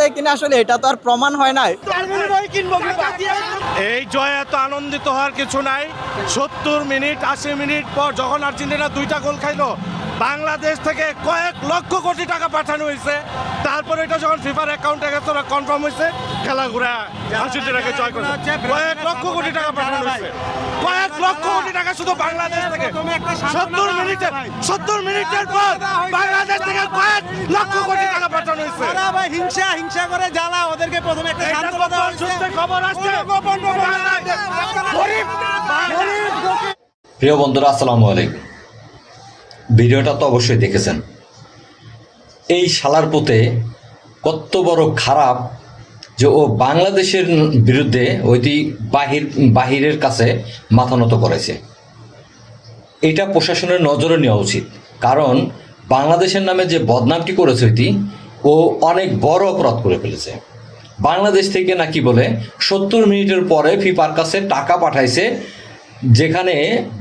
দেয় কিনা আসলে এটা তো আর প্রমাণ হয় নাই। এই জয় এত আনন্দিত হওয়ার কিছু নাই। 70 মিনিট 80 মিনিট পর যখন আর্জেন্টিনা 2টা গোল খাইলো, বাংলাদেশ থেকে কয়েক লক্ষ কোটি টাকা পাঠানো হয়েছে। তারপরে এটা যখন ফিফার অ্যাকাউন্টে গেছে ওরা কনফার্ম হয়েছে, খেলা ঘুরে আর্জেন্টিনাকে জয় করেছে। কয়েক লক্ষ কোটি টাকা পাঠানো হয়েছে, কয়েক লক্ষ কোটি টাকা শুধু বাংলাদেশ থেকে। 70 মিনিটের পর বাংলাদেশ থেকে কয়েক লক্ষ কোটি টাকা পাঠানো হয়েছে। হিংসা করে জ্বালা ওদেরকে প্রথমে একটা শান্ত কথা সূত্রে খবর আসছে। প্রিয় বন্ধুরা, আসসালামু আলাইকুম। ভিডিওটা তো অবশ্যই দেখেছেন। এই শালার পুতে কত বড় খারাপ যে ও বাংলাদেশের বিরুদ্ধে ওইটি বাহিরের কাছে মাথা নত করেছে। এটা প্রশাসনের নজরে নেওয়া উচিত, কারণ বাংলাদেশের নামে যে বদনামটি করেছে ওইটি ও অনেক বড় অপরাধ করে ফেলেছে। বাংলাদেশ থেকে নাকি বলে 70 মিনিটের পরে ফিফার কাছে টাকা পাঠাইছে, যেখানে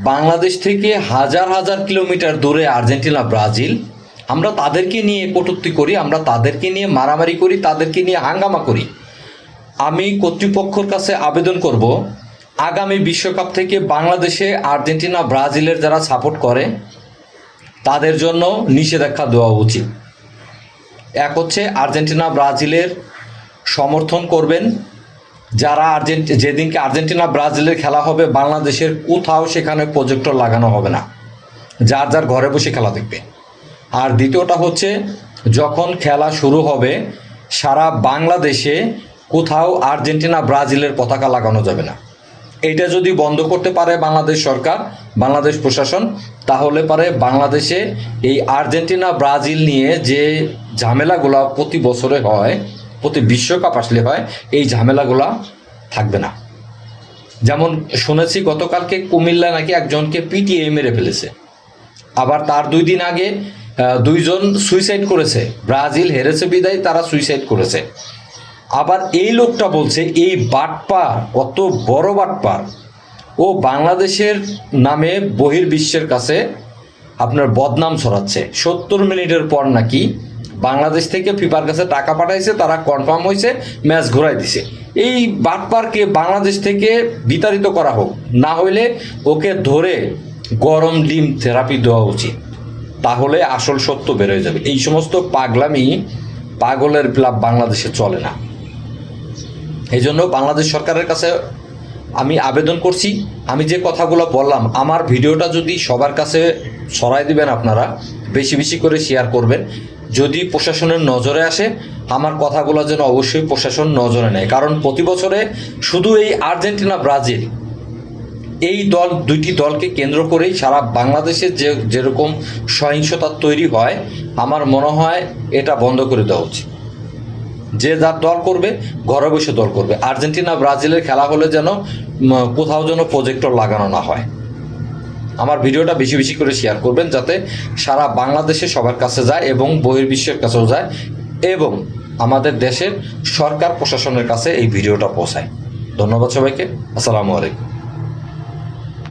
বাংলাদেশ থেকে হাজার হাজার কিলোমিটার দূরে আর্জেন্টিনা, ব্রাজিল। আমরা তাদেরকে নিয়ে কটূক্তি করি, আমরা তাদেরকে নিয়ে মারামারি করি, তাদেরকে নিয়ে হাঙ্গামা করি। আমি কর্তৃপক্ষের কাছে আবেদন করব, আগামী বিশ্বকাপ থেকে বাংলাদেশে আর্জেন্টিনা, ব্রাজিলের যারা সাপোর্ট করে তাদের জন্য নিষেধাজ্ঞা দেওয়া উচিত। এক হচ্ছে আর্জেন্টিনা, ব্রাজিলের সমর্থন করবেন যারা যেদিনকে আর্জেন্টিনা, ব্রাজিলের খেলা হবে বাংলাদেশের কোথাও সেখানে প্রজেক্টর লাগানো হবে না, যার যার ঘরে বসে খেলা দেখবে। আর দ্বিতীয়টা হচ্ছে যখন খেলা শুরু হবে সারা বাংলাদেশে কোথাও আর্জেন্টিনা, ব্রাজিলের পতাকা লাগানো যাবে না। এইটা যদি বন্ধ করতে পারে বাংলাদেশ সরকার, বাংলাদেশ প্রশাসন, তাহলে পারে বাংলাদেশে এই আর্জেন্টিনা, ব্রাজিল নিয়ে যে ঝামেলাগুলো প্রতি বছরে হয়, প্রতি বিশ্বকাপ আসলে হয়, এই ঝামেলাগুলা থাকবে না। যেমন শুনেছি গতকালকে কুমিল্লা নাকি একজনকে পিটিয়ে মেরে ফেলেছে, আবার তার 2 দিন আগে 2 জন সুইসাইড করেছে। ব্রাজিল হেরেছে বিদায় তারা সুইসাইড করেছে। আবার এই লোকটা বলছে এই বাটপার, কত বড় বাটপার, ও বাংলাদেশের নামে বহির্বিশ্বের কাছে আপনার বদনাম ছড়াচ্ছে। 70 মিনিটের পর নাকি বাংলাদেশ থেকে ফিফার কাছে টাকা পাঠাইছে, তারা কনফার্ম হয়েছে, ম্যাচ ঘোরাই দিছে। এই বাটপারকে বাংলাদেশ থেকে বিতাড়িত করা হোক, না হইলে ওকে ধরে গরম ডিম থেরাপি দেওয়া উচিত, তাহলে আসল সত্য বেরোয় যাবে। এই সমস্ত পাগলামি, পাগলের ক্লাব বাংলাদেশে চলে না। এই জন্য বাংলাদেশ সরকারের কাছে আমি আবেদন করছি, আমি যে কথাগুলো বললাম আমার ভিডিওটা যদি সবার কাছে ছড়াই দিবেন, আপনারা বেশি বেশি করে শেয়ার করবেন। যদি প্রশাসনের নজরে আসে আমার কথাগুলো যেন অবশ্যই প্রশাসন নজরে নেয়, কারণ প্রতি বছরে শুধু এই আর্জেন্টিনা, ব্রাজিল এই দুইটি দলকে কেন্দ্র করেই সারা বাংলাদেশে যেরকম সহিংসতা তৈরি হয়, আমার মনে হয় এটা বন্ধ করে দেওয়া উচিত। যে যার দল করবে ঘরে বসে দল করবে। আর্জেন্টিনা, ব্রাজিলের খেলা হলে যেন কোথাও যেন প্রজেক্টর লাগানো না হয়। আমার ভিডিওটা বেশি বেশি করে শেয়ার করবেন, যাতে সারা বাংলাদেশে সবার কাছে যায় এবং বহির্বিশ্বের কাছেও যায়, এবং আমাদের দেশের সরকার প্রশাসনের কাছে এই ভিডিওটা পৌঁছায়। ধন্যবাদ সবাইকে। আসসালামু আলাইকুম।